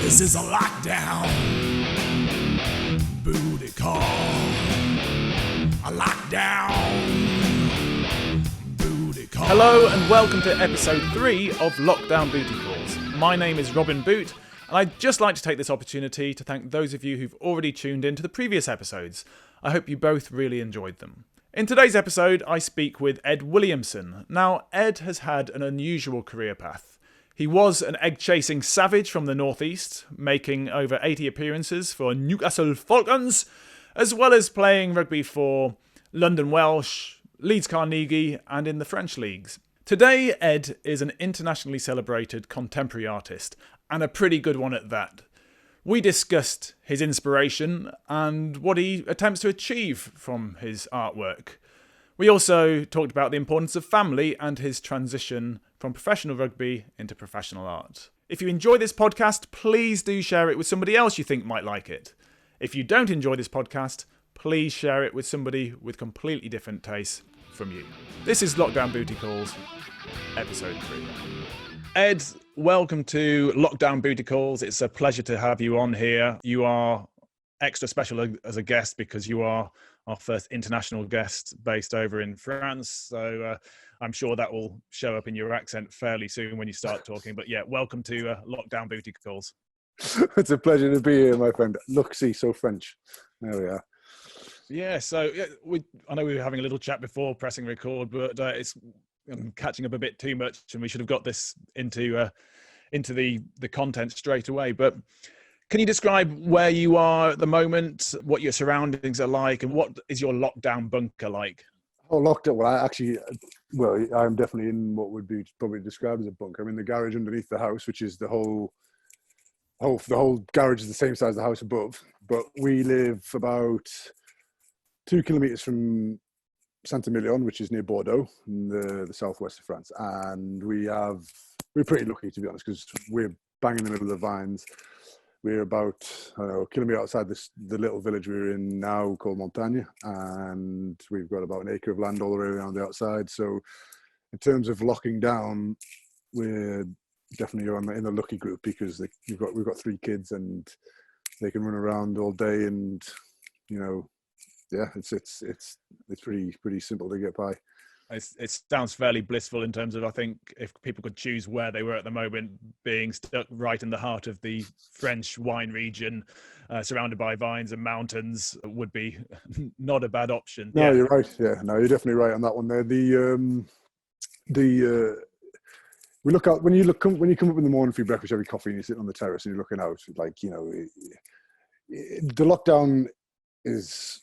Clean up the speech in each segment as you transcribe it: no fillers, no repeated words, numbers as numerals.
This is a lockdown booty call. A lockdown booty call. Hello and welcome to episode 3 of Lockdown Booty Calls. My name is Robin Boot, and I'd just like to take this opportunity to thank those of you who've already tuned in to the previous episodes. I hope you both really enjoyed them. In today's episode, I speak with Ed Williamson. Now, Ed has had an unusual career path. He was an egg-chasing savage from the northeast, making over 80 appearances for Newcastle Falcons, as well as playing rugby for London Welsh, Leeds Carnegie, and in the French leagues. Today, Ed is an internationally celebrated contemporary artist, and a pretty good one at that. We discussed his inspiration and what he attempts to achieve from his artwork. We also talked about the importance of family and his transition from professional rugby into professional art. If you enjoy this podcast, please do share it with somebody else you think might like it. If you don't enjoy this podcast, please share it with somebody with completely different tastes from you. This is Lockdown Booty Calls, episode 3. Ed, welcome to Lockdown Booty Calls. It's a pleasure to have you on here. You are extra special as a guest because you are our first international guest based over in France. So I'm sure that will show up in your accent fairly soon when you start talking. But yeah, welcome to Lockdown Booty Calls. It's a pleasure to be here, my friend. Look, see, so French. There we are. Yeah, so I know we were having a little chat before pressing record, but I'm catching up a bit too much, and we should have got this into the content straight away. But can you describe where you are at the moment, what your surroundings are like, and what is your lockdown bunker like? Oh, lockdown. Well, I'm definitely in what would be probably described as a bunker. I'm in the garage underneath the house, which is the whole garage is the same size as the house above. But we live about 2 kilometers from Saint-Emilion, which is near Bordeaux, in the southwest of France. And we're pretty lucky, to be honest, because we're bang in the middle of the vines. We're about, a kilometre outside the little village we're in now called Montagne, and we've got about an acre of land all the way around the outside. So in terms of locking down, we're definitely in the lucky group because we've got 3 kids and they can run around all day, and it's pretty simple to get by. It sounds fairly blissful in terms of, I think, if people could choose where they were at the moment, being stuck right in the heart of the French wine region, surrounded by vines and mountains, would be not a bad option. No, yeah. You're right. Yeah, no, you're definitely right on that one there. We look out when you come up in the morning for your breakfast, every coffee, and you're sitting on the terrace and you're looking out, the lockdown is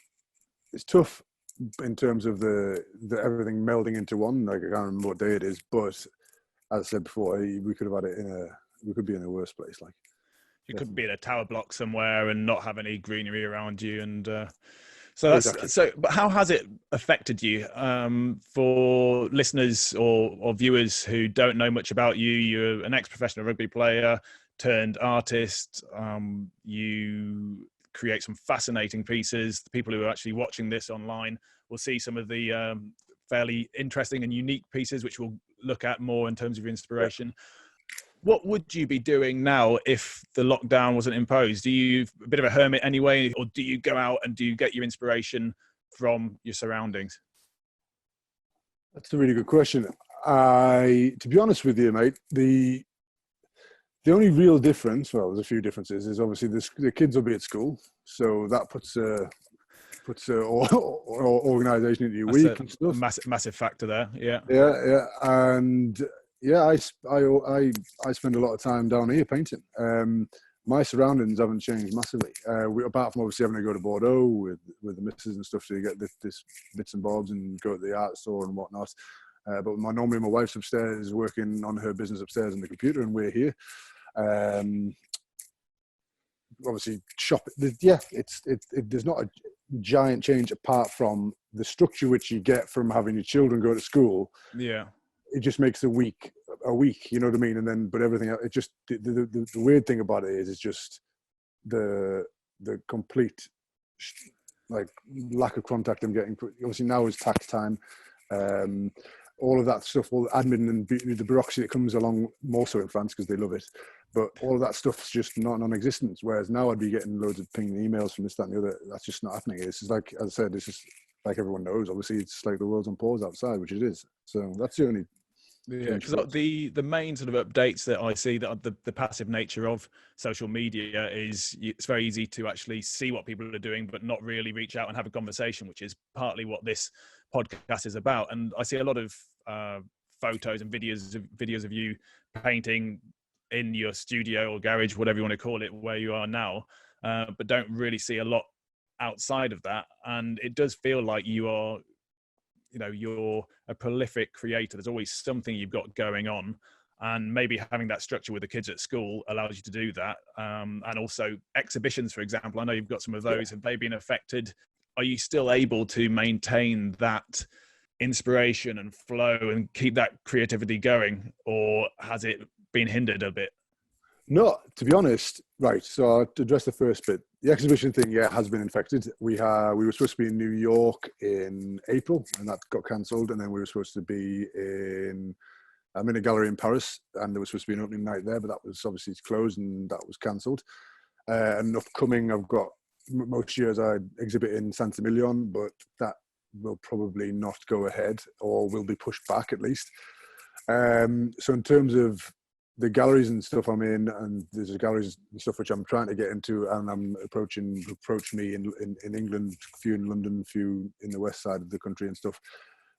tough in terms of the everything melding into one. Like, I can't remember what day it is, but as I said before, we could have had it we could be in a worse place. Like, you could be in a tower block somewhere and not have any greenery around you, and so that's exactly. So. But how has it affected you? For listeners or viewers who don't know much about you, you're an ex-professional rugby player turned artist. You create some fascinating pieces. The people who are actually watching this online will see some of the fairly interesting and unique pieces, which we'll look at more in terms of your inspiration. Yeah. What would you be doing now if the lockdown wasn't imposed? Are you a bit of a hermit anyway, or do you go out and do you get your inspiration from your surroundings? That's a really good question. To be honest with you, mate, the only real difference, well, there's a few differences, is obviously the kids will be at school, so that puts organisation into your week and stuff. Massive factor there, yeah. Yeah, and yeah, I spend a lot of time down here painting. My surroundings haven't changed massively. Apart from obviously having to go to Bordeaux with the missus and stuff to get this bits and bobs and go to the art store and whatnot. But normally my wife's upstairs working on her business upstairs on the computer, and we're here. Obviously, there's not a giant change apart from the structure which you get from having your children go to school. Yeah, it just makes a week. You know what I mean? And then, but everything else, it just the weird thing about it is just the complete like lack of contact I'm getting. Obviously now is tax time. all of that stuff, all the admin and the bureaucracy that comes along, more so in France because they love it. But all of that stuff's just not non-existent. Whereas now I'd be getting loads of pinging emails from this, that, and the other. That's just not happening. It's just like, as I said, it's just like everyone knows. Obviously, it's like the world's on pause outside, which it is. So that's the only. Yeah, because the main sort of updates that I see, that the passive nature of social media is it's very easy to actually see what people are doing, but not really reach out and have a conversation, which is partly what this podcast is about. And I see a lot of photos and videos of you painting in your studio or garage, whatever you want to call it, where you are now, but don't really see a lot outside of that. And it does feel like you're a prolific creator. There's always something you've got going on, and maybe having that structure with the kids at school allows you to do that. And also exhibitions, for example, I know you've got some of those. Have they been affected? Are you still able to maintain that inspiration and flow and keep that creativity going, or has it been hindered a bit? No, to be honest, right. So to address the first bit, the exhibition thing, has been infected. We were supposed to be in New York in April, and that got cancelled. And then we were supposed to be I'm in a gallery in Paris, and there was supposed to be an opening night there, but that was obviously closed, and that was cancelled. And upcoming, I've got most years I exhibit in Saint-Emilion, but that will probably not go ahead, or will be pushed back at least. So in terms of the galleries and stuff I'm in, and there's galleries and stuff which I'm trying to get into, and I'm approach me in England, a few in London, a few in the west side of the country and stuff,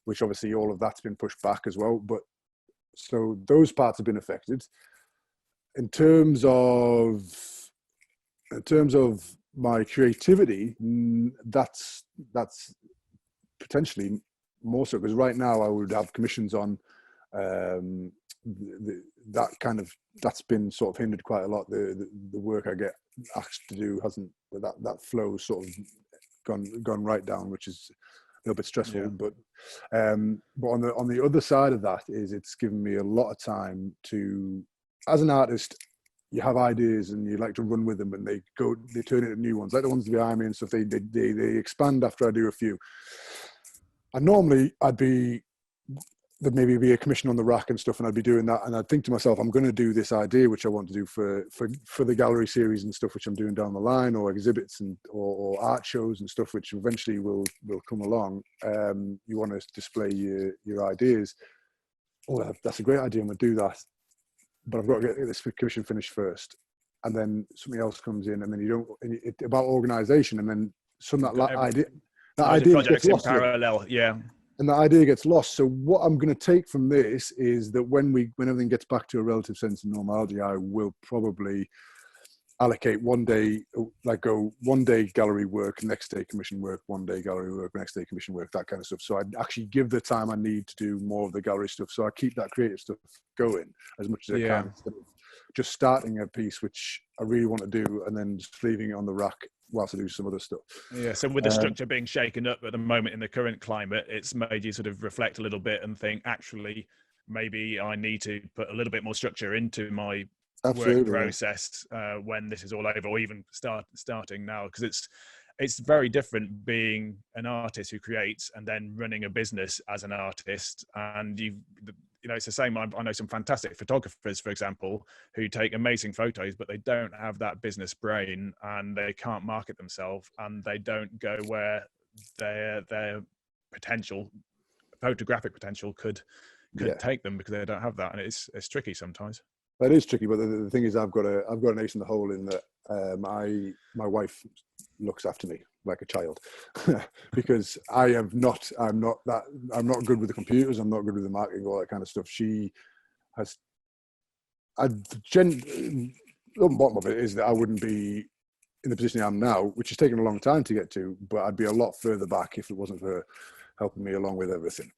which obviously all of that's been pushed back as well. But so those parts have been affected. In terms of my creativity, that's potentially more so, because right now I would have commissions on. That's been sort of hindered quite a lot. The work I get asked to do hasn't, that flow sort of gone right down, which is a little bit stressful. But on the other side of that is it's given me a lot of time to, as an artist, you have ideas and you like to run with them, and they turn into new ones, like the ones behind me and stuff. They expand after I do a few. And normally there'd maybe be a commission on the rack and stuff, and I'd be doing that, and I'd think to myself, I'm going to do this idea which I want to do for the gallery series and stuff which I'm doing down the line, or exhibits and or art shows and stuff which eventually will come along. You want to display your ideas. Oh, that's a great idea, I'm going to do that, but I've got to get this commission finished first, and then something else comes in, and then it's about organisation, and then that idea gets lost in parallel. And the idea gets lost. So what I'm going to take from this is that when everything gets back to a relative sense of normality, I will probably allocate one day, like go one day gallery work, next day commission work, one day gallery work, next day commission work, that kind of stuff. So I actually give the time I need to do more of the gallery stuff. So I keep that creative stuff going as much as I can, instead of just starting a piece which I really want to do and then just leaving it on the rack whilst I do some other stuff. Yeah, so with the structure being shaken up at the moment in the current climate, it's made you sort of reflect a little bit and think, actually, maybe I need to put a little bit more structure into my work process when this is all over, or even starting now, because it's very different being an artist who creates and then running a business as an artist. And it's the same. I know some fantastic photographers, for example, who take amazing photos, but they don't have that business brain, and they can't market themselves, and they don't go where their photographic potential could take them, because they don't have that. And it's tricky sometimes. That is tricky, but the thing is, I've got an ace in the hole in that my wife looks after me like a child because I'm not good with the computers. I'm not good with the marketing, all that kind of stuff. She has. The bottom of it is that I wouldn't be in the position I am now, which has taken a long time to get to, but I'd be a lot further back if it wasn't for her helping me along with everything.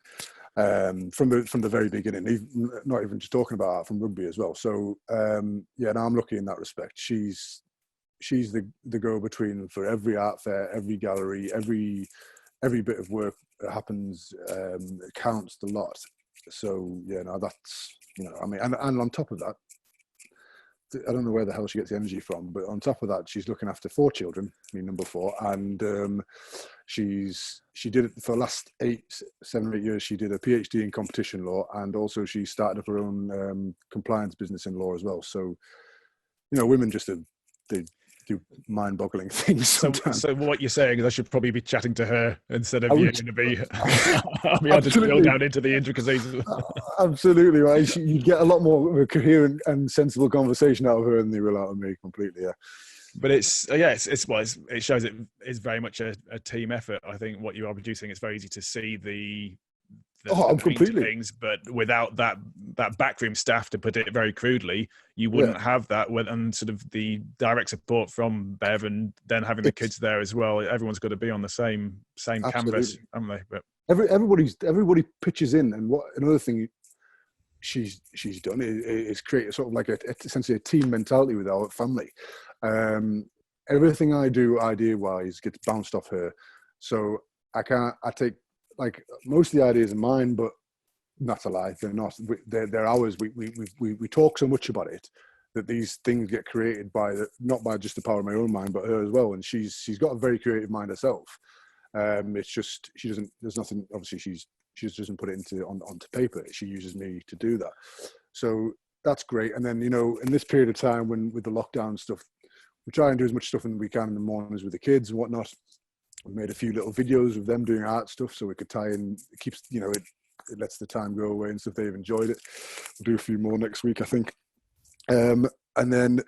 From the very beginning, not even just talking about art, from rugby as well. So now I'm lucky in that respect. She's the go-between for every art fair, every gallery, every bit of work that happens. It counts a lot. So that's and on top of that, I don't know where the hell she gets the energy from, but on top of that, she's looking after 4 children, me number 4, and she did it for the last 7 or 8 years. She did a PhD in competition law, and also she started up her own compliance business in law as well. So, women just they do mind-boggling things sometimes. So what you're saying is I should probably be chatting to her instead of you, and I'll be able to drill down into the intricacies. Absolutely right. You get a lot more of a coherent and sensible conversation out of her than you will out of me. Completely, yeah. But it shows it is very much a team effort. I think what you are producing, it's very easy to see the completely things, but without that backroom staff, to put it very crudely, you wouldn't have that. And sort of the direct support from Bev, and then having the kids there as well. Everyone's got to be on the same canvas, haven't they? But everybody pitches in, and another thing she's done is create sort of like essentially a team mentality with our family. Everything I do idea-wise gets bounced off her, so I take, like, most of the ideas are mine, but that's a lie. They're not. They're ours. We talk so much about it that these things get created not by just the power of my own mind, but her as well. And she's got a very creative mind herself. It's just she doesn't. There's nothing. Obviously, she just doesn't put it onto paper. She uses me to do that. So that's great. And then, in this period of time with the lockdown stuff, we try and do as much stuff as we can in the mornings with the kids and whatnot. We made a few little videos of them doing art stuff, so we could tie in. It keeps, it lets the time go away and stuff. They've enjoyed it. We'll do a few more next week, I think. And then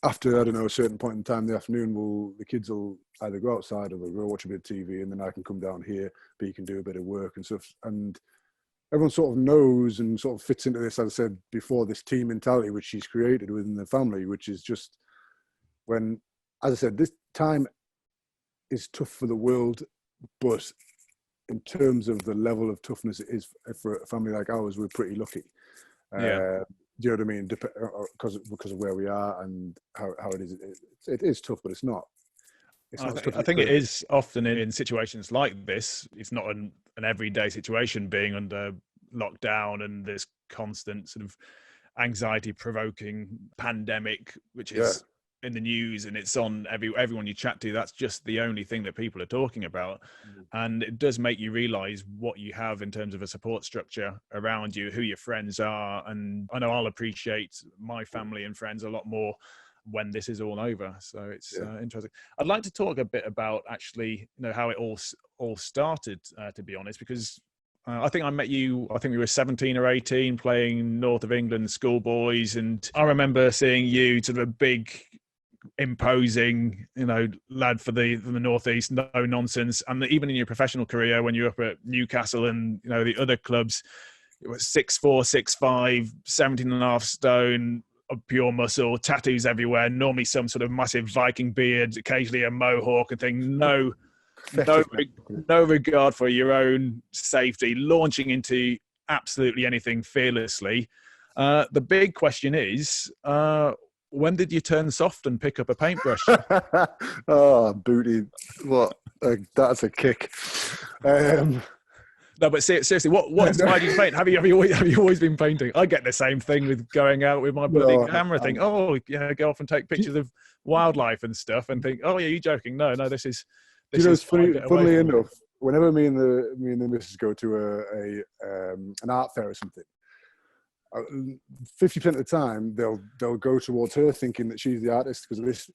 after, I don't know, a certain point in time in the afternoon, the kids will either go outside or we'll go watch a bit of TV, and then I can come down here, but you can do a bit of work and stuff. And everyone sort of knows and sort of fits into this, as I said before, this team mentality which she's created within the family, which is just when, as I said, this time is tough for the world, but in terms of the level of toughness it is for a family like ours, we're pretty lucky. Do you know what I mean? Because of where we are and how it is. It is tough, but it's not. I think it is often in situations like this. It's not an everyday situation being under lockdown and this constant sort of anxiety-provoking pandemic, which is in the news, and it's on everyone you chat to. That's just the only thing that people are talking about. And it does make you realize what you have in terms of a support structure around you, who your friends are. And I know I'll appreciate my family and friends a lot more when this is all over. So it's interesting. I'd like to talk a bit about actually, how it all started, to be honest, because I think I met you, I think we were 17 or 18 playing North of England schoolboys. And I remember seeing you sort of a big, imposing, lad for the Northeast, no nonsense. And even in your professional career, when you're up at Newcastle and, the other clubs, it was 6'4", 6'5", 17 and a half stone, of pure muscle, tattoos everywhere, normally some sort of massive Viking beard, occasionally a mohawk and thing. No regard for your own safety, launching into absolutely anything fearlessly. The big question is, when did you turn soft and pick up a paintbrush? Oh, booty! What? That's a kick. No, but seriously, what inspired you to paint? Have you always been painting? I get the same thing with going out with my bloody camera. Think, go off and take pictures of wildlife and stuff, and think, oh yeah, you joking? No, this is. It's funnily enough, whenever me and the missus go to an art fair or something, 50% of the time they'll go towards her thinking that she's the artist, because this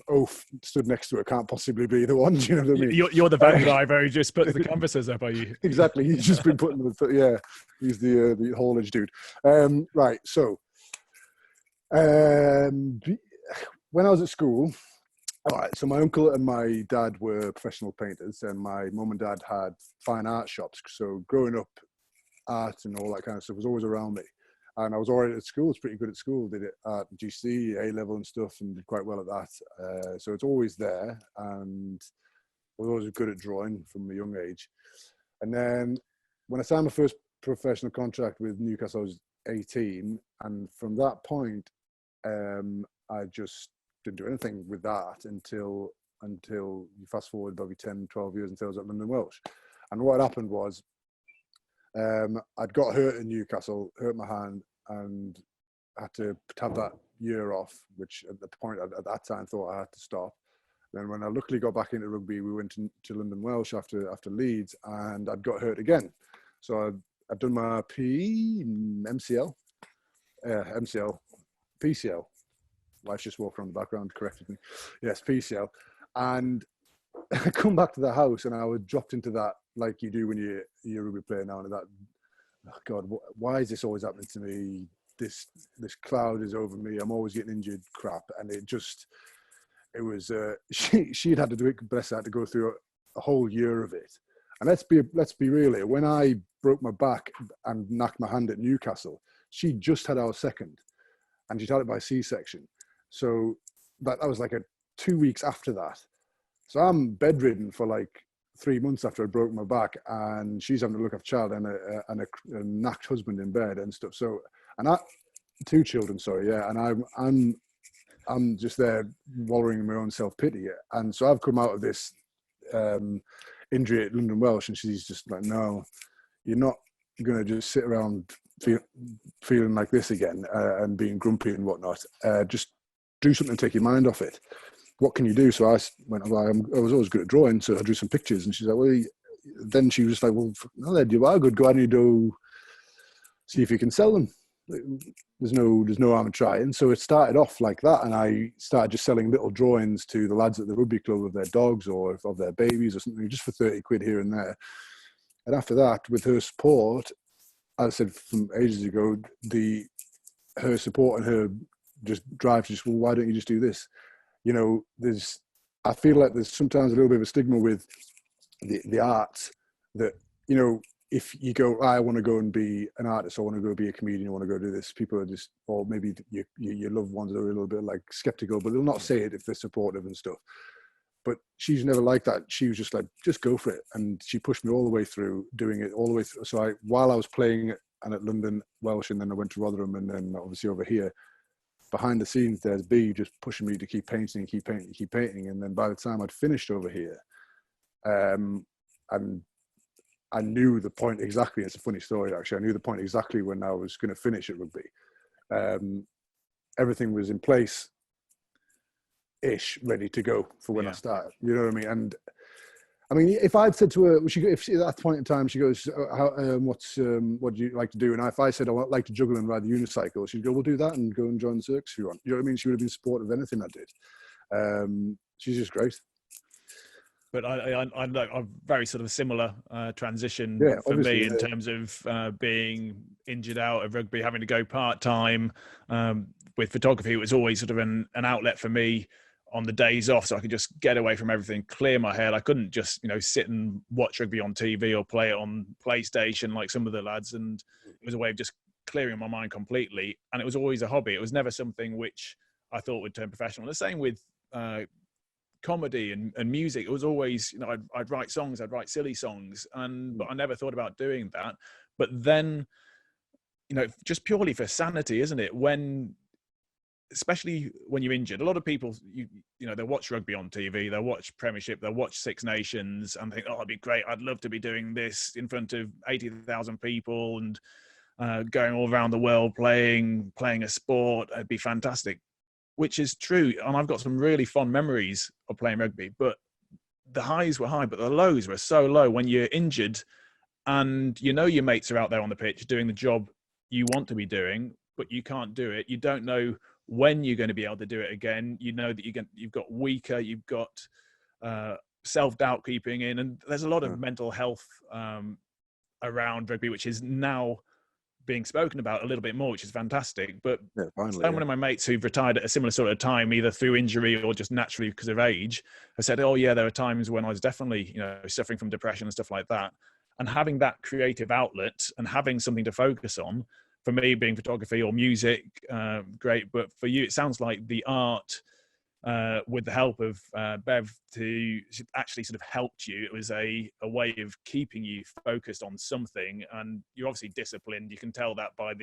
oaf stood next to her can't possibly be the one. Do you know what I mean? You're the van driver who just puts the canvases up, are you? Exactly. He's just been putting he's the haulage dude. Right. So when I was at school, all right, so my uncle and my dad were professional painters, and my mum and dad had fine art shops. So growing up, art and all that kind of stuff was always around me. And I was already at school, was pretty good at school, did it at GC, A-level and stuff, and did quite well at that. So it's always there, and I was always good at drawing from a young age. And then when I signed my first professional contract with Newcastle, I was 18. And from that point, I just didn't do anything with that until you fast forward probably 10, 12 years until I was at London Welsh. And what happened was, I'd got hurt in Newcastle, hurt my hand, and had to have that, year off, which at the point at that time thought I had to stop. Then when I luckily got back into rugby, we went to London Welsh after Leeds, and I'd got hurt again. So I'd done my MCL, PCL. Wife's just walked around the background, corrected me. Yes, PCL. And I come back to the house, and I was dropped into that, like you do when you're a rugby player now, and that, oh God, why is this always happening to me? This cloud is over me. I'm always getting injured crap. And it was, she'd had to do it, bless her, had to go through a whole year of it. And let's be real here. When I broke my back and knocked my hand at Newcastle, she just had our second, and she'd had it by C-section. So that was like 2 weeks after that. So I'm bedridden for like 3 months after I broke my back, and she's having to look after child and a knocked husband in bed and stuff. So, and 2 children, sorry, yeah. And I'm just there wallowing in my own self-pity. And so I've come out of this injury at London Welsh, and she's just like, no, you're not going to just sit around feeling like this again and being grumpy and whatnot. Just do something to take your mind off it. What can you do? So I went, well, I was always good at drawing, so I drew some pictures. And she's like, well, then she was like, well, no, you are good. Go out and do, see if you can sell them. There's no harm in trying. So it started off like that, and I started just selling little drawings to the lads at the rugby club of their dogs or of their babies or something, just for 30 quid here and there. And after that, with her support, as I said from ages ago, her support and her just drive to just, well, why don't you just do this? You know, I feel like there's sometimes a little bit of a stigma with the arts that, you know, if you go, I want to go and be an artist, I want to go be a comedian, I want to go do this, people are just, or maybe your loved ones are a little bit like skeptical, but they'll not say it if they're supportive and stuff. But she's never like that. She was just like, just go for it. And she pushed me all the way through, doing it all the way through. So while I was playing and at London Welsh, and then I went to Rotherham, and then obviously over here, behind the scenes, there's B just pushing me to keep painting. And then by the time I'd finished over here, and I knew the point exactly. It's a funny story, actually. I knew the point exactly when I was going to finish at rugby. Everything was in place, ready to go for when I started. You know what I mean? And I mean, if I'd said to her, if at that point in time she goes, what do you like to do? And if I said I would like to juggle and ride the unicycle, she'd go, we'll do that and go and join the circus if you want. You know what I mean? She would have been supportive of anything I did. She's just great. But I'm a very sort of similar transition for me in terms of being injured out of rugby, having to go part-time. With photography, it was always sort of an outlet for me on the days off, so I could just get away from everything, clear my head. I couldn't just, sit and watch rugby on TV or play it on PlayStation like some of the lads. And it was a way of just clearing my mind completely. And it was always a hobby. It was never something which I thought would turn professional. The same with comedy and music. It was always, I'd write songs, I'd write silly songs, but I never thought about doing that. But then, just purely for sanity, isn't it? Especially when you're injured, a lot of people, they'll watch rugby on TV, they'll watch Premiership, they'll watch Six Nations and think, oh, it'd be great. I'd love to be doing this in front of 80,000 people and going all around the world playing a sport. It'd be fantastic, which is true. And I've got some really fond memories of playing rugby, but the highs were high, but the lows were so low when you're injured and your mates are out there on the pitch doing the job you want to be doing, but you can't do it. You don't know when you're going to be able to do it again. You know that you've got weaker, you've got self-doubt creeping in, and there's a lot of mental health around rugby, which is now being spoken about a little bit more, which is fantastic. But one of my mates who've retired at a similar sort of time, either through injury or just naturally because of age, has said, oh yeah, there are times when I was definitely, suffering from depression and stuff like that. And having that creative outlet and having something to focus on, for me being photography or music, great. But for you, it sounds like the art, with the help of Bev, to actually sort of helped you. It was a way of keeping you focused on something, and you're obviously disciplined. You can tell that by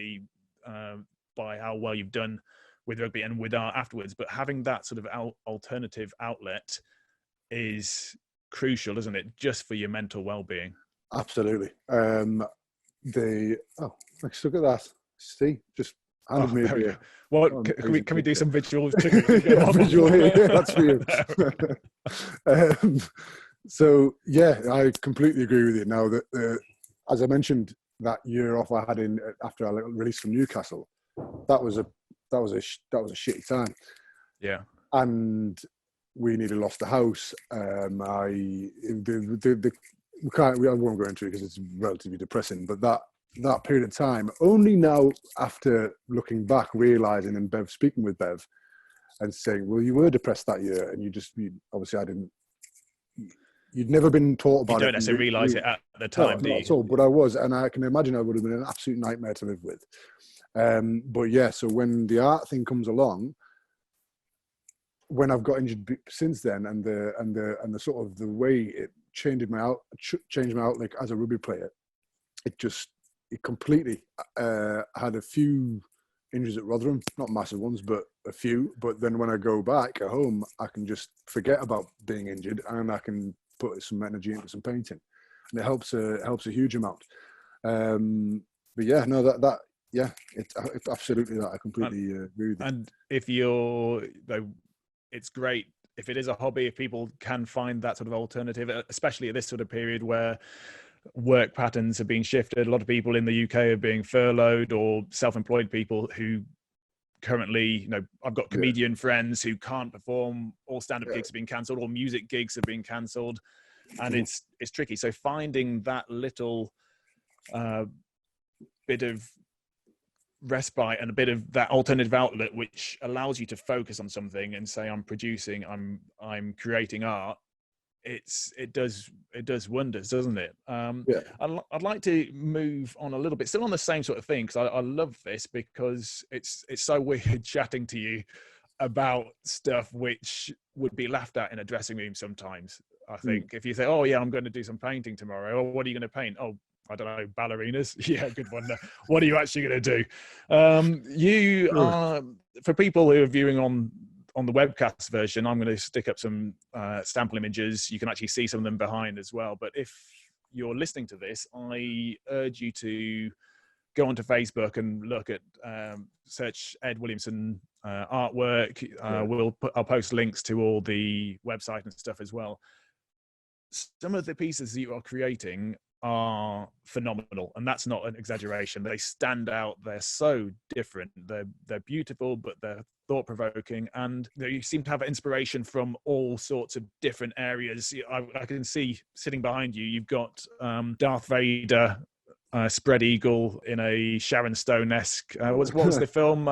how well you've done with rugby and with art afterwards. But having that sort of alternative outlet is crucial, isn't it? Just for your mental well-being. Absolutely. Let's look at that. See, just handed me a there we go. beer. What Oh, can we do some visual visual here? Yeah, that's for you. So yeah, I completely agree with you. Now that as I mentioned, that year off I had in after I released from Newcastle, that was a shitty time, Yeah. and we nearly lost the house. I won't go into it because it's relatively depressing, but that period of time, only now after looking back, realizing, and Bev speaking with Bev and saying, well, you were depressed that year, and obviously I didn't, you'd never been taught about You it. don't necessarily realise it at the No, time, do not you? at all, but I was, and I can imagine I would have been an absolute nightmare to live with. But yeah, so when the art thing comes along, when I've got injured since then, and the sort of the way it changed my outlook as a rugby player, it completely had a few injuries at Rotherham, not massive ones, but a few. But then when I go back at home, I can just forget about being injured, and I can put some energy into some painting, and it helps a huge amount. But yeah, no, it's absolutely that. I completely agree with you. And if it's great if it is a hobby, if people can find that sort of alternative, especially at this sort of period where work patterns have been shifted. A lot of people in the UK are being furloughed, or self-employed people who currently, I've got comedian friends who can't perform, all stand-up gigs have been cancelled, all music gigs have been cancelled, and it's tricky. So finding that little bit of respite and a bit of that alternative outlet which allows you to focus on something and say, I'm producing, I'm creating art, it does wonders, doesn't it? I'd like to move on a little bit, still on the same sort of thing, because I love this, because it's so weird chatting to you about stuff which would be laughed at in a dressing room sometimes. I think if you say, oh yeah, I'm going to do some painting tomorrow, or what are you going to paint? Oh, I don't know, ballerinas. Yeah, good one. What are you actually going to do? You are, for people who are viewing on the webcast version, I'm going to stick up some sample images. You can actually see some of them behind as well. But if you're listening to this, I urge you to go onto Facebook and look at, search Ed Williamson artwork. I'll post links to all the website and stuff as well. Some of the pieces that you are creating are phenomenal, and that's not an exaggeration. They stand out. They're so different. They're beautiful, but they're thought-provoking, and you seem to have inspiration from all sorts of different areas. I can see sitting behind you, you've got Darth Vader, spread eagle in a Sharon Stone-esque. What was the film?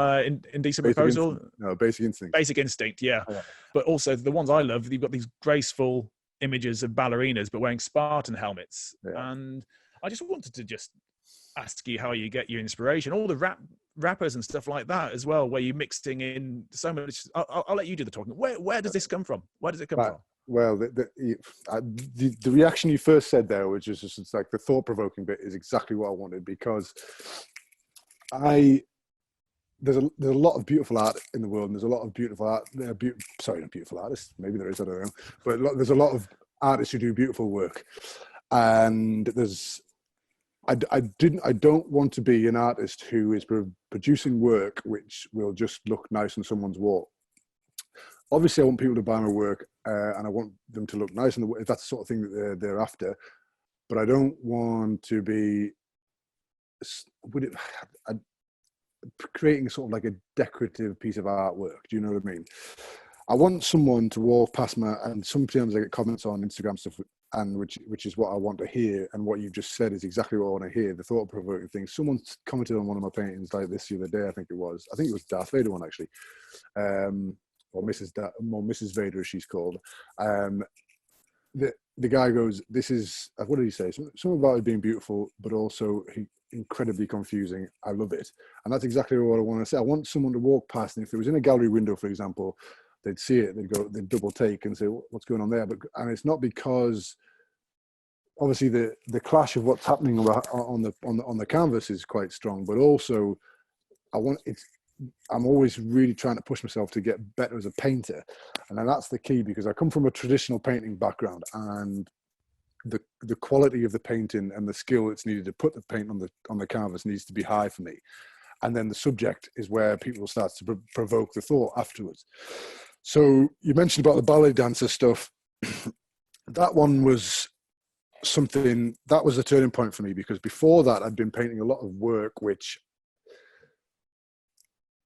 Indecent Proposal? Basic Instinct. Basic Instinct, yeah. But also the ones I love, you've got these graceful images of ballerinas but wearing Spartan helmets, and I just wanted to just ask you how you get your inspiration, all the rappers and stuff like that as well, where you're mixing in so much. I'll let you do the talking. Where does this come from? Where does it come from? Well, the reaction you first said there, which is just, it's like the thought-provoking bit, is exactly what I wanted, because there's a lot of beautiful art in the world, and there's a lot of beautiful art. Not beautiful artists. Maybe there is, I don't know. But there's a lot of artists who do beautiful work, and I don't want to be an artist who is producing work which will just look nice on someone's wall. Obviously, I want people to buy my work, and I want them to look nice, and if that's the sort of thing that they're after. But I don't want to be creating sort of like a decorative piece of artwork. Do you know what I mean? I want someone to walk past and sometimes I get comments on Instagram stuff, and which is what I want to hear, and what you've just said is exactly what I want to hear, the thought-provoking thing. Someone commented on one of my paintings like this the other day, I think it was Darth Vader one, actually, or Mrs. Vader, as she's called. The guy goes, this is, what did he say? Something about it being beautiful, but also incredibly confusing. I love it. And that's exactly what I want to say. I want someone to walk past, and if it was in a gallery window, for example, they'd see it, they'd double take and say, what's going on there? And it's not because, obviously, the clash of what's happening on the canvas is quite strong, but also I'm always really trying to push myself to get better as a painter. And then that's the key, because I come from a traditional painting background, and the quality of the painting and the skill that's needed to put the paint on the canvas needs to be high for me. and then the subject is where people start to provoke the thought afterwards. So you mentioned about the ballet dancer stuff. That one was something that was a turning point for me, because before that I'd been painting a lot of work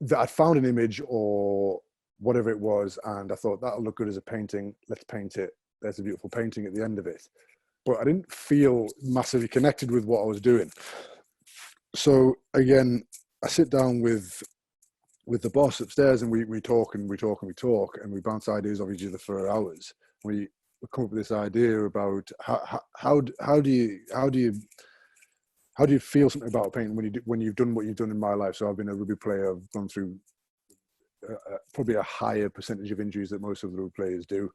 that I'd found an image or whatever it was, and I thought that'll look good as a painting, let's paint it, there's a beautiful painting at the end of it. But I didn't feel massively connected with what I was doing. So again, I sit down with the boss upstairs, and we talk and we talk and we talk, and we bounce ideas off each other for hours. We come up with this idea about how do you feel something about painting when you've done what you've done in my life. So I've been a rugby player. I've gone through probably a higher percentage of injuries that most of the rugby players do,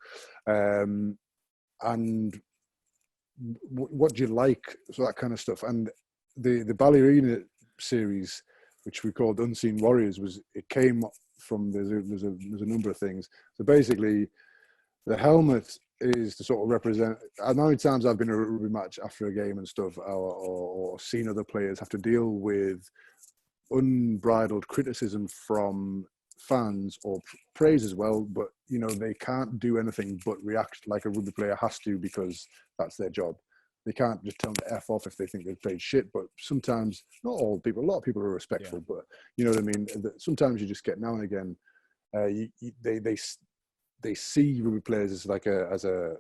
and what do you like? So that kind of stuff. And the ballerina series, which we called Unseen Warriors, it came from there's a number of things. So basically, the helmet is to sort of represent. How many times I've been in a rugby match after a game and stuff, or seen other players have to deal with unbridled criticism from fans, or praise as well, but they can't do anything but react like a rugby player has to, because that's their job. They can't just tell them to F off if they think they've played shit. But sometimes, not all people, a lot of people are respectful, but you know what I mean? Sometimes you just get, now and again, they see rugby players as like as a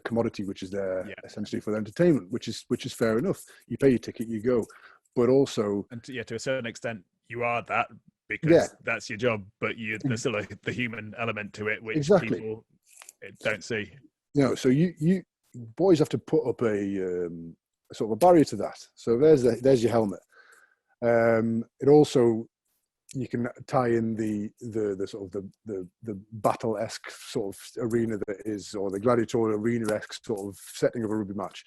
commodity, which is there essentially for their entertainment, which is fair enough. You pay your ticket, you go. But also, and to a certain extent, you are that, because that's your job. But there's still the human element to it, which people don't see. So you boys have to put up a sort of a barrier to that. So there's your helmet. It also, you can tie in the sort of the battle-esque sort of arena that is, or the gladiatorial arena-esque sort of setting of a rugby match.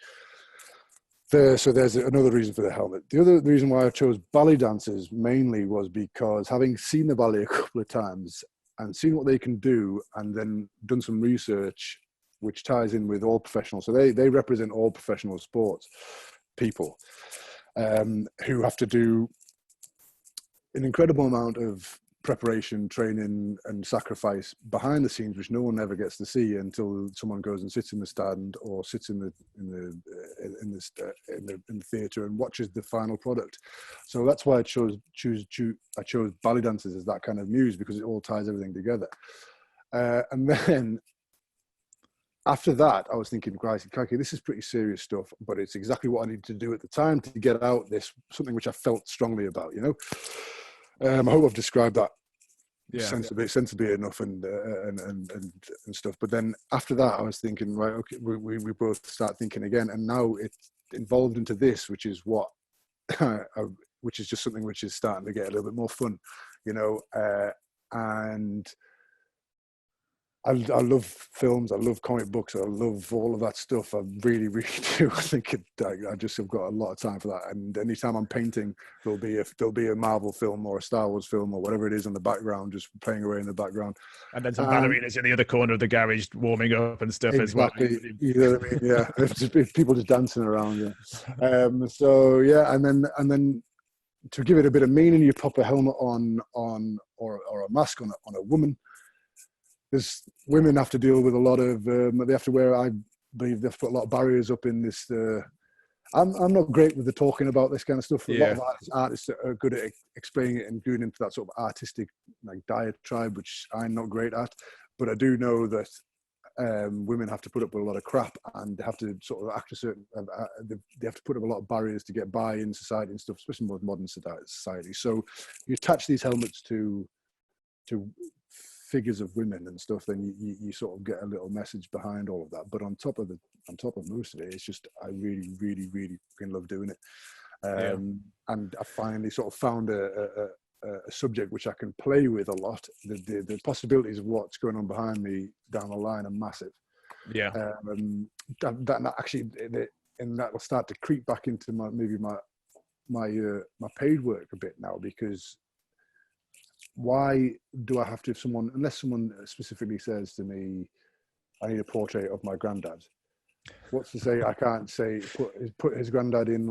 So there's another reason for the helmet. The other reason why I chose ballet dancers mainly was because, having seen the ballet a couple of times and seen what they can do, and then done some research which ties in with all professionals. So they represent all professional sports people who have to do an incredible amount of preparation, training, and sacrifice behind the scenes, which no one ever gets to see until someone goes and sits in the stand or sits in the theatre and watches the final product. So that's why I chose ballet dancers as that kind of muse, because it all ties everything together. And then after that, I was thinking, crikey, this is pretty serious stuff, but it's exactly what I needed to do at the time to get out something which I felt strongly about, I hope I've described that sensibly enough and stuff. But then after that, I was thinking, right, okay, we both start thinking again, and now it's involved into this, which is which is just something which is starting to get a little bit more fun, and I love films. I love comic books. I love all of that stuff. I really, really do. I think I just have got a lot of time for that. And anytime I'm painting, there'll be a Marvel film or a Star Wars film or whatever it is in the background, just playing away in the background. And then some ballerinas in the other corner of the garage warming up and stuff as well. You know what I mean? Yeah, it's people just dancing around. Yeah. And then to give it a bit of meaning, you pop a helmet on or a mask on a woman. Because women have to deal with a lot of, they have to wear, I believe they have to put a lot of barriers up in this. I'm not great with the talking about this kind of stuff. A lot of artists are good at explaining it and going into that sort of artistic diatribe, which I'm not great at. But I do know that women have to put up with a lot of crap, and they have to sort of act a certain, they have to put up a lot of barriers to get by in society and stuff, especially with modern society. So you attach these helmets to figures of women and stuff, then you sort of get a little message behind all of that. But on top of most of it, it's just, I really, really, really fucking love doing it. And I finally sort of found a subject which I can play with a lot. The possibilities of what's going on behind me down the line are massive. That actually, and that will start to creep back into my paid work a bit now, because why do I have to, unless someone specifically says to me, I need a portrait of my granddad. What's to say I can't say put his granddad in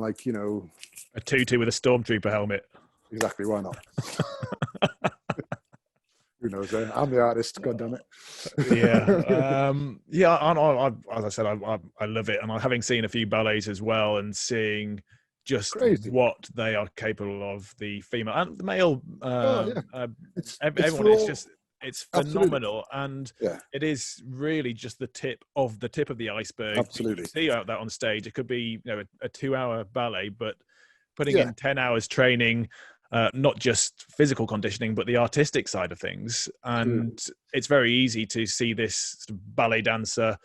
A tutu with a stormtrooper helmet. Exactly. Why not? Who knows? I'm the artist. God damn it. Yeah. As I said, I love it, and having seen a few ballets as well, and seeing just Crazy. what they are capable of, the female and the male. Everyone. It's phenomenal, and it is really just the tip of the iceberg. Absolutely. You see out that on stage. It could be a 2-hour ballet, but putting in 10 hours training. Not just physical conditioning, but the artistic side of things. And it's very easy to see this sort of ballet dancer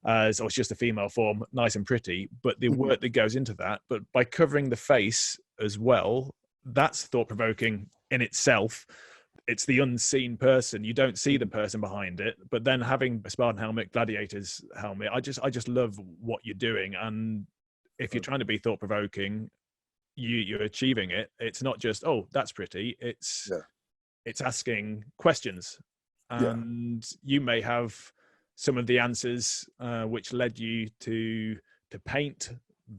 as, it's just a female form, nice and pretty, but the work that goes into that, but by covering the face as well, that's thought-provoking in itself. It's the unseen person. You don't see the person behind it, but then having a Spartan helmet, gladiator's helmet, I just love what you're doing. And if you're trying to be thought-provoking, you're achieving it. It's not just, oh, that's pretty. It's asking questions, and you may have some of the answers which led you to paint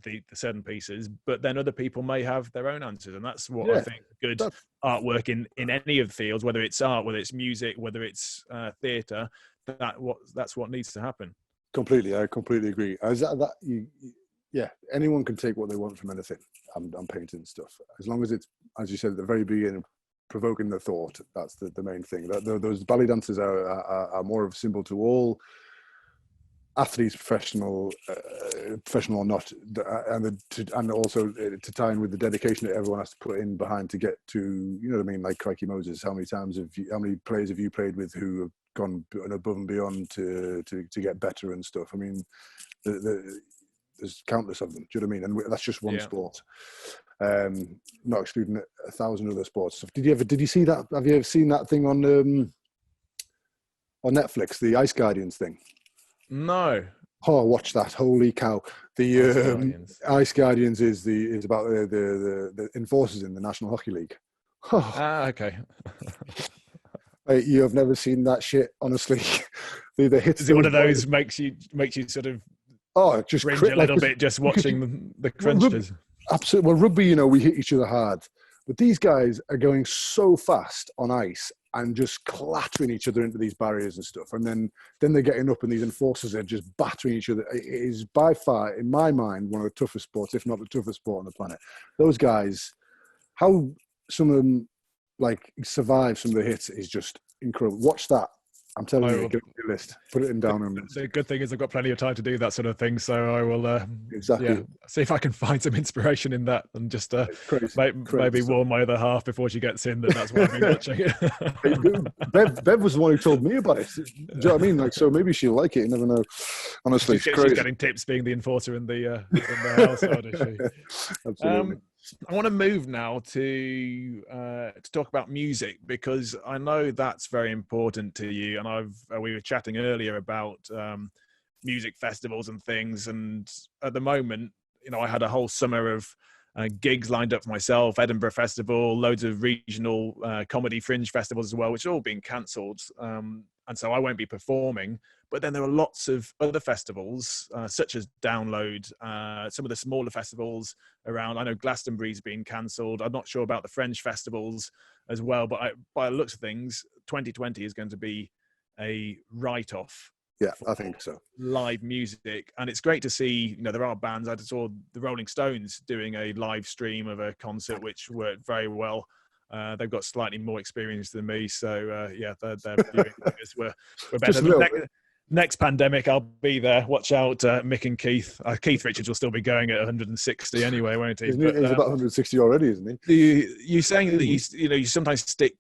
the certain pieces, but then other people may have their own answers, and that's what I think good artwork in any of the fields, whether it's art, whether it's music, whether it's theatre, that's what needs to happen. Completely, I completely agree. Anyone can take what they want from anything. I'm painting stuff, as long as it's, as you said at the very beginning, provoking the thought. That's the main thing. Those ballet dancers are more of a symbol to all athletes, professional or not, and also to tie in with the dedication that everyone has to put in behind to get to, you know what I mean? Like Crikey Moses, how many players have you played with who have gone above and beyond to get better and stuff? I mean, there's countless of them. Do you know what I mean? And that's just one sport. Not excluding 1,000 other sports. Did you see that? Have you ever seen that thing on Netflix, the Ice Guardians thing? No. Oh, watch that! Holy cow! The Ice Guardians is about the enforcers in the National Hockey League. Okay. You have never seen that shit, honestly. The hits. Is it one of those makes you sort of just cringe a little bit just watching the crunches? Absolutely. Well, rugby, we hit each other hard, but these guys are going so fast on ice and just clattering each other into these barriers and stuff. And then they're getting up and these enforcers are just battering each other. It is by far, in my mind, one of the toughest sports, if not the toughest sport on the planet. Those guys, how some of them survive some of the hits is just incredible. Watch that. I'm telling you, get your list. Put it down. The good thing is I've got plenty of time to do that sort of thing, so I will see if I can find some inspiration in that, and just maybe warn my other half before she gets in that that's what I've been watching. Bev was the one who told me about it. Do you know what I mean? So maybe she'll like it. You never know. Honestly, she's getting tips being the enforcer in the household, is she? Absolutely. I want to move now to talk about music, because I know that's very important to you. And we were chatting earlier about music festivals and things. And at the moment, I had a whole summer of gigs lined up for myself, Edinburgh Festival, loads of regional comedy fringe festivals as well, which are all being cancelled. And so I won't be performing. But then there are lots of other festivals, such as Download, some of the smaller festivals around. I know Glastonbury's been cancelled. I'm not sure about the French festivals as well. But by the looks of things, 2020 is going to be a write-off. Yeah, I think so. Live music. And it's great to see, there are bands. I saw the Rolling Stones doing a live stream of a concert, which worked very well. They've got slightly more experience than me. So, their viewing figures were better. Next pandemic, I'll be there. Watch out, Mick and Keith. Keith Richards will still be going at 160 anyway, won't he? He's about 160 already, isn't he? You're saying that you sometimes stick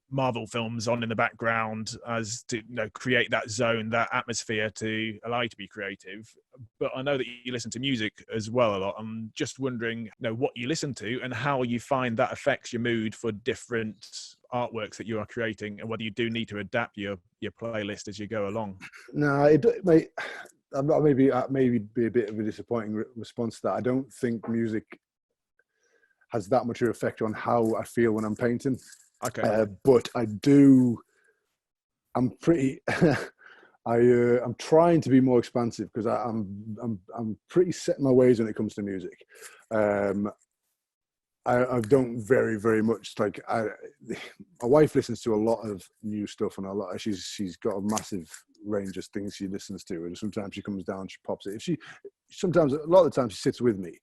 Marvel films on in the background as to create that zone, that atmosphere to allow you to be creative. But I know that you listen to music as well a lot. I'm just wondering, what you listen to and how you find that affects your mood for different artworks that you are creating, and whether you do need to adapt your playlist as you go along. No, mate, maybe be a bit of a disappointing response to that. I don't think music has that much of an effect on how I feel when I'm painting. Okay. But I do. I'm pretty. I'm trying to be more expansive, because I'm pretty set in my ways when it comes to music. I don't very, very much. Like my wife listens to a lot of new stuff, and she's got a massive range of things she listens to. And sometimes she comes down, she pops it. Sometimes a lot of the time she sits with me,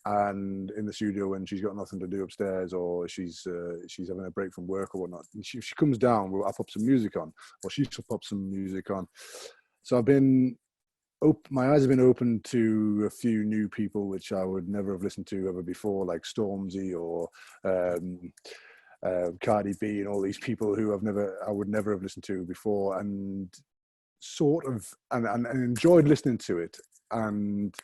and in the studio when she's got nothing to do upstairs, or she's having a break from work or whatnot. And she comes down, I'll pop some music on, or she pops some music on. So my eyes have been open to a few new people which I would never have listened to ever before, like Stormzy or Cardi B, and all these people who I would never have listened to before, and and enjoyed listening to it. And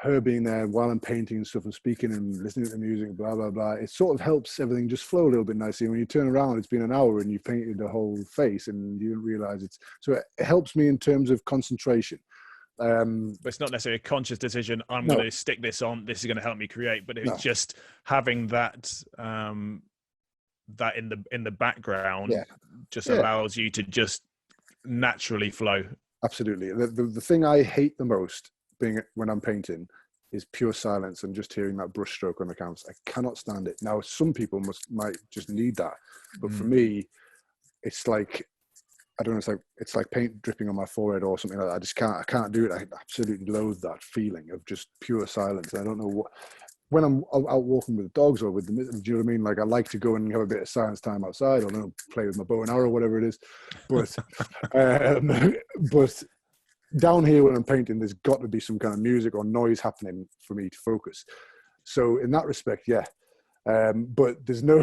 her being there while I'm painting and stuff and speaking and listening to the music, blah, blah, blah, it sort of helps everything just flow a little bit nicely. When you turn around, it's been an hour and you've painted the whole face and you didn't realize so it helps me in terms of concentration. But it's not necessarily a conscious decision. I'm going to stick this on. This is going to help me create. But it's just having that that in the background just allows you to just naturally flow. Absolutely. The thing I hate the most when I'm painting is pure silence and just hearing that brush stroke on the canvas. I cannot stand it. Now, some people might just need that, but for me, it's like, I don't know, it's like paint dripping on my forehead or something like that. I can't do it. I absolutely loathe that feeling of just pure silence. I don't know when I'm out walking with the dogs or with do you know what I mean? Like, I like to go and have a bit of silence time outside, or play with my bow and arrow, or whatever it is. But, but down here when I'm painting, there's got to be some kind of music or noise happening for me to focus. So in that respect, yeah. But there's no,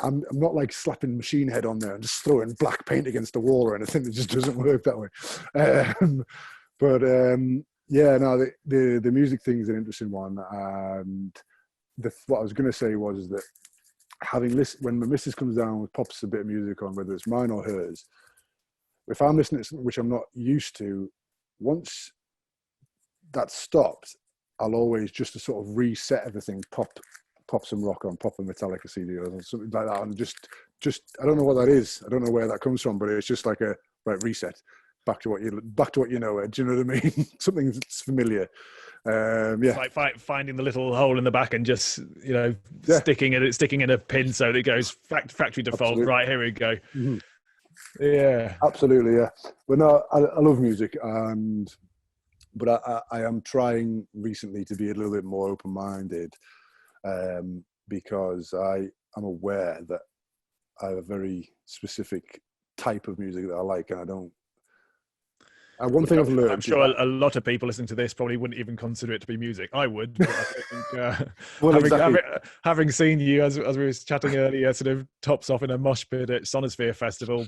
I'm not like slapping machine head on there and just throwing black paint against the wall or anything. It just doesn't work that way. Yeah, no, the music thing is an interesting one. And what I was going to say was that when my missus comes down and pops a bit of music on, whether it's mine or hers, if I'm listening to something which I'm not used to, once that stops, I'll always, just to sort of reset everything, pop some rock on, pop a Metallica CD or something like that, and just I don't know what that is. I don't know where that comes from, but it's just like a reset, back to what you know, Ed. Do you know what I mean? Something that's familiar. Yeah, it's like finding the little hole in the back and just sticking in a pin so that it goes factory default. Absolutely. Right, here we go. Mm-hmm. Yeah, absolutely. Yeah, but no, I love music, but I am trying recently to be a little bit more open-minded, because I'm aware that I have a very specific type of music that I like, and I don't. One thing I've learned. I'm sure a lot of people listening to this probably wouldn't even consider it to be music. I would, but I think well, having seen you as we were chatting earlier, sort of tops off in a mosh pit at Sonosphere Festival.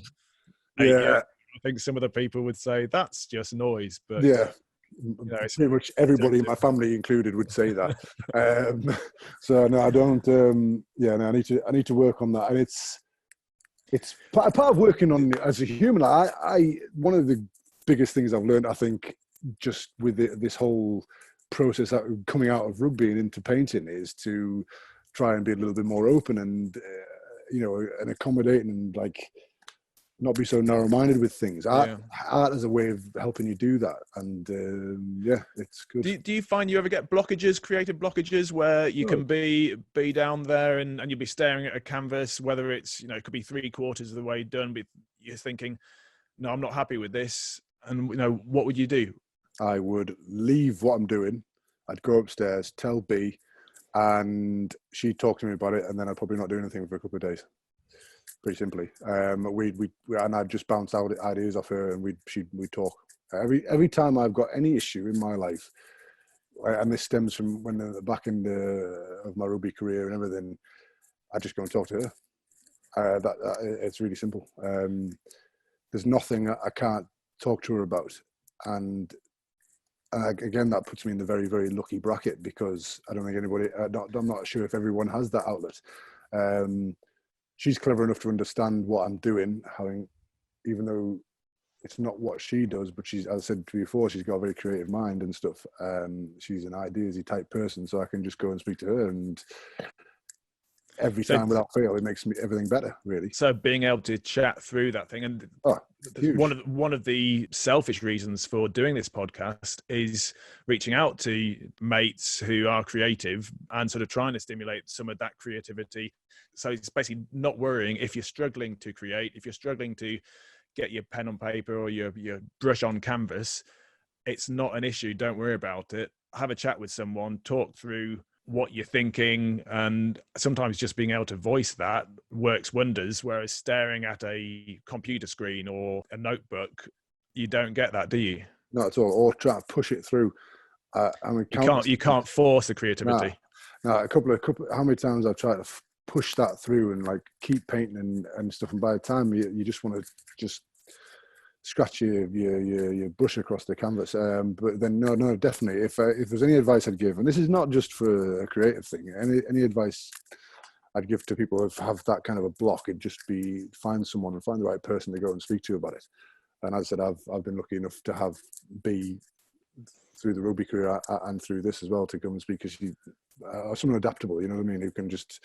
Yeah, I think some of the people would say that's just noise, but yeah. Pretty much everybody in my family included would say that. So no, I don't. I need to work on that, and it's part of working on as a human. One of the biggest things I've learned, I think, just with this whole process coming out of rugby and into painting, is to try and be a little bit more open and and accommodating, and like not be so narrow-minded with things. Art is a way of helping you do that, and it's good. Do you find you ever get creative blockages, where you can be down there and you'll be staring at a canvas, whether it's it could be 3/4 of the way done, but you're thinking, no, I'm not happy with this, and what would you do? I would leave what I'm doing. I'd go upstairs, tell B, and she'd talk to me about it, and then I'd probably not do anything for a couple of days. Pretty simply, and I'd just bounce out ideas off her, and we'd talk. Every time I've got any issue in my life, and this stems from when the back end of my rugby career and everything, I just go and talk to her. It's really simple. There's nothing I can't talk to her about, and again, that puts me in the very, very lucky bracket, because I don't think anybody. I'm not sure if everyone has that outlet. She's clever enough to understand what I'm doing, even though it's not what she does, but as I said before, she's got a very creative mind and stuff. She's an ideasy type person, so I can just go and speak to her, and every So, time without fail, it makes everything better, really. so being able to chat through that thing, and Oh, huge. one of the selfish reasons for doing this podcast is reaching out to mates who are creative and sort of trying to stimulate some of that creativity. So it's basically not worrying if you're struggling to create, if you're struggling to get your pen on paper or your brush on canvas, it's not an issue. Don't worry about it. Have a chat with someone, talk through what you're thinking, and sometimes just being able to voice that works wonders, whereas staring at a computer screen or a notebook, you don't get that, do you? Not at all. Or try to push it through. I mean, You can't force the creativity. No, a couple how many times I've tried to push that through and like keep painting and stuff, and by the time you just want to just scratch your brush across the canvas. But then no, definitely. If there's any advice I'd give, and this is not just for a creative thing, any advice I'd give to people who have that kind of a block, it'd just be find someone and find the right person to go and speak to about it. And as I said, I've been lucky enough to have B through the rugby career and through this as well to come and speak, because someone adaptable, you know what I mean, who can just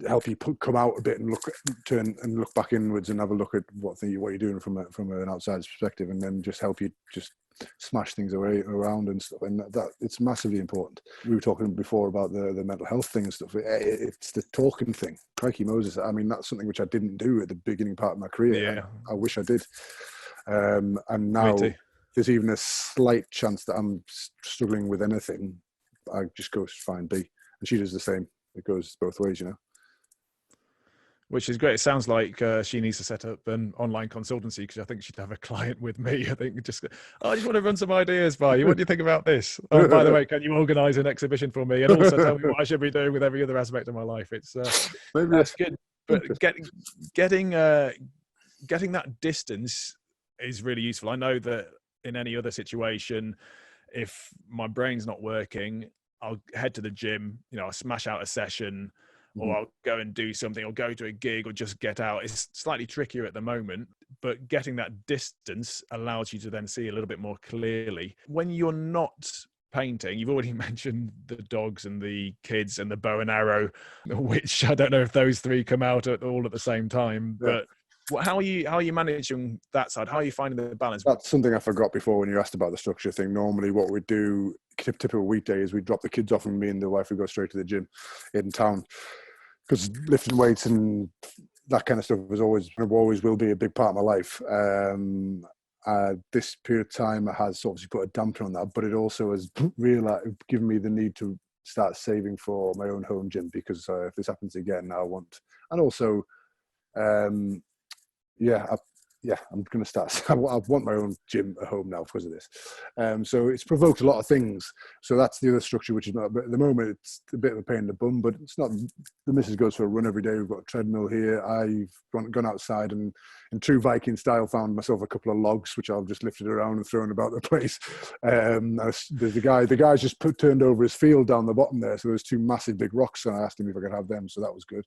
help you come out a bit and look back inwards and have a look at what you're doing from an outsider's perspective, and then just help you just smash things around and stuff. And that it's massively important. We were talking before about the mental health thing and stuff. It's the talking thing. Crikey Moses. I mean, that's something which I didn't do at the beginning part of my career. Yeah. I wish I did. And now there's even a slight chance that I'm struggling with anything, I just go find B, and she does the same. It goes both ways, you know. Which is great. It sounds like she needs to set up an online consultancy, because I think she'd have a client with me. I think I just want to run some ideas by you. What do you think about this? Oh, by the way, can you organise an exhibition for me and also tell me what I should be doing with every other aspect of my life? It's that's good. But getting that distance is really useful. I know that in any other situation, if my brain's not working, I'll head to the gym, I'll smash out a session, or I'll go and do something, or go to a gig, or just get out. It's slightly trickier at the moment, but getting that distance allows you to then see a little bit more clearly. When you're not painting, you've already mentioned the dogs and the kids and the bow and arrow, which I don't know if those three come out all at the same time, but how are you managing that side? How are you finding the balance? That's something I forgot before when you asked about the structure thing. Normally what we do, typical weekday, is we drop the kids off and me and the wife would go straight to the gym in town, because lifting weights and that kind of stuff always will be a big part of my life. This period of time has obviously put a damper on that, but it also has given me the need to start saving for my own home gym, because if this happens again, I want, and also I'm going to start. I want my own gym at home now because of this. So it's provoked a lot of things. So that's the other structure, which is not, but at the moment it's a bit of a pain in the bum, but it's not. The missus goes for a run every day. We've got a treadmill here. I've gone outside and in true Viking style found myself a couple of logs, which I've just lifted around and thrown about the place. There's the guy's just turned over his field down the bottom there. So there's two massive big rocks, and I asked him if I could have them. So that was good.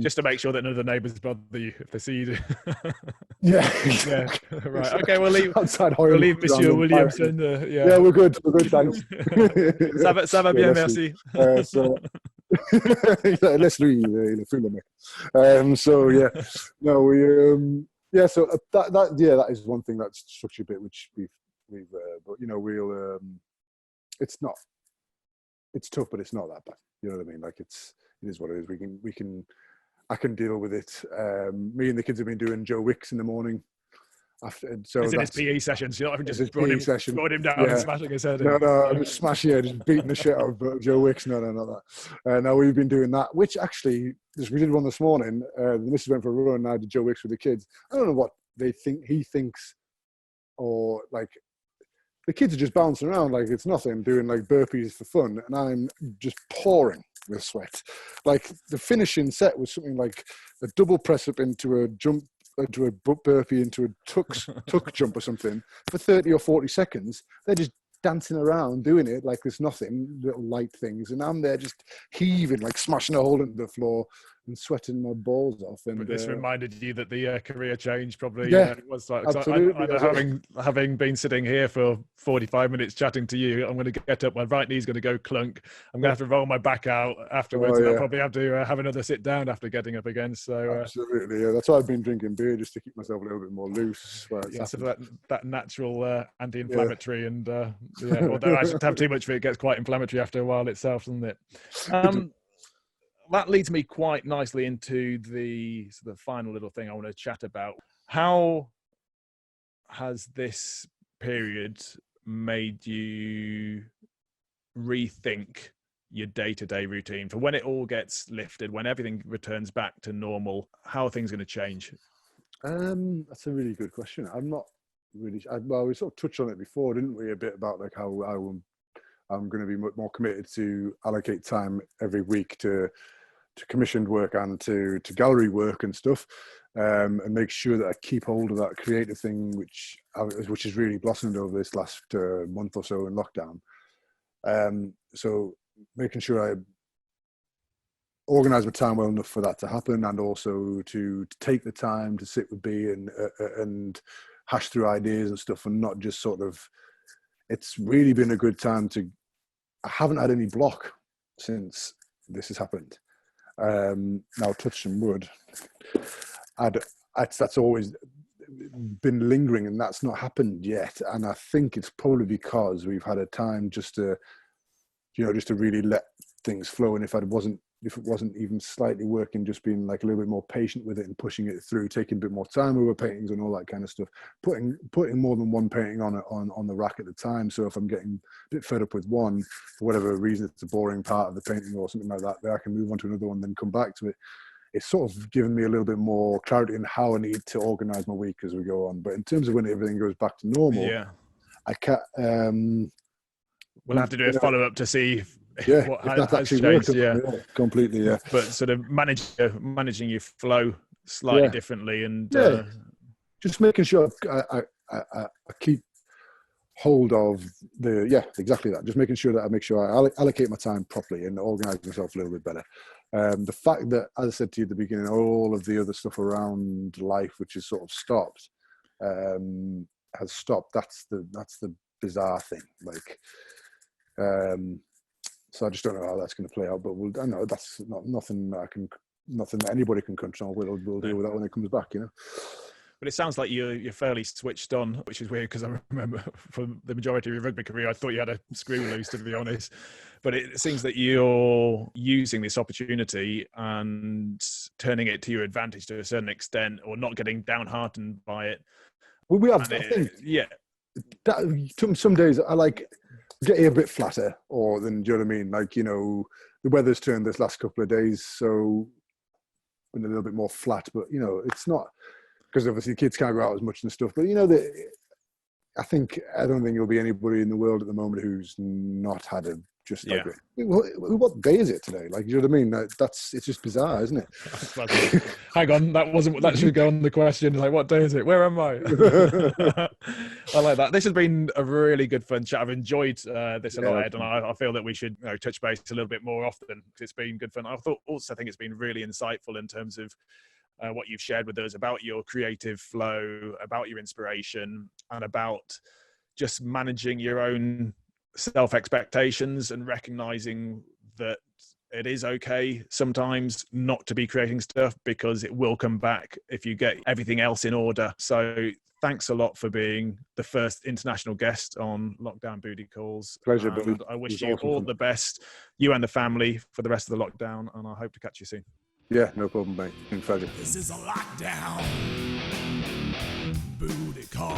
Just to make sure that none of the neighbours bother you if they see you. Yeah. Right. Okay. We'll leave Monsieur Williamson. Yeah, we're good. Thanks. Ça va bien, merci. Laisse-lui, il est fou le mec. So yeah, no, we so that is one thing that's structured a bit, which we've but we'll it's tough, but it's not that bad. You know what I mean? Like it is what it is. I can deal with it. Me and the kids have been doing Joe Wicks in the morning. So it's in his PE sessions. You're not even just brought him down and smashing his head. No, I'm just smashing it, just beating the shit out of Joe Wicks. No, not that. No, we've been doing that, which actually, we did one this morning. The missus went for a run and I did Joe Wicks with the kids. I don't know what he thinks, or like, the kids are just bouncing around like it's nothing, doing like burpees for fun, and I'm just pouring with sweat. Like the finishing set was something like a double press up into a jump, into a burpee, into a tuck jump or something for 30 or 40 seconds. They're just dancing around doing it like there's nothing, little light things, and I'm there just heaving, like smashing a hole into the floor, and sweating my balls off. And But this reminded you that the career change probably Yeah, was like, 'cause absolutely. I know having been sitting here for 45 minutes chatting to you, I'm going to get up, my right knee's going to go clunk. I'm going to have to roll my back out afterwards, and I'll probably have to have another sit down after getting up again. So absolutely, yeah. That's why I've been drinking beer, just to keep myself a little bit more loose. so that natural anti-inflammatory, and although I should have too much of it, it gets quite inflammatory after a while itself, doesn't it? That leads me quite nicely into the sort of final little thing I want to chat about. How has this period made you rethink your day-to-day routine for when it all gets lifted, when everything returns back to normal? How are things going to change? That's a really good question. I'm not really. Well, we sort of touched on it before, didn't we? A bit about like how I'm going to be more committed to allocate time every week to commissioned work and to gallery work and stuff, and make sure that I keep hold of that creative thing, which has really blossomed over this last month or so in lockdown. So making sure I organise my time well enough for that to happen, and also to take the time to sit with B and hash through ideas and stuff, and not just sort of. It's really been a good time I haven't had any block since this has happened. Now, touch some wood. That's always been lingering, and that's not happened yet. And I think it's probably because we've had a time just to really let things flow. And if it wasn't even slightly working, just being like a little bit more patient with it and pushing it through, taking a bit more time over paintings and all that kind of stuff, putting more than one painting on the rack at the time. So if I'm getting a bit fed up with one, for whatever reason, it's a boring part of the painting or something like that, then I can move on to another one, then come back to it. It's sort of given me a little bit more clarity in how I need to organize my week as we go on. But in terms of when everything goes back to normal, I can't. We'll have to do a follow-up to see what that actually changed. Worked, completely. Yeah, but sort of managing your flow slightly differently, and just making sure I keep hold of exactly that. Just making sure that I allocate my time properly and organize myself a little bit better. The fact that, as I said to you at the beginning, all of the other stuff around life, which is sort of stopped, has stopped. That's the bizarre thing. Like, so I just don't know how that's going to play out. But I know that's nothing that anybody can control. We'll deal with that when it comes back, you know. But it sounds like you're fairly switched on, which is weird because I remember for the majority of your rugby career, I thought you had a screw loose, to be honest. But it seems that you're using this opportunity and turning it to your advantage to a certain extent, or not getting downhearted by it. Well, we have, I think, that some days I like getting a bit flatter, or then, do you know what I mean? Like, you know, the weather's turned this last couple of days, so been a little bit more flat. But you know, it's not. Because obviously the kids can't go out as much and stuff. But, you know, I don't think there'll be anybody in the world at the moment who's not had a just like what day is it today? Like, you know what I mean? It's just bizarre, isn't it? Hang on, that should go on the question. Like, what day is it? Where am I? I like that. This has been a really good fun chat. I've enjoyed this a lot, Ed, and I feel that we should touch base a little bit more often, because it's been good fun. I think it's been really insightful in terms of what you've shared with us about your creative flow, about your inspiration, and about just managing your own self-expectations and recognizing that it is okay sometimes not to be creating stuff, because it will come back if you get everything else in order. So thanks a lot for being the first international guest on Lockdown Booty Calls. Pleasure, buddy. I wish you all the best, you and the family, for the rest of the lockdown, and I hope to catch you soon. Yeah, no problem, mate. Pleasure. This is a lockdown booty call.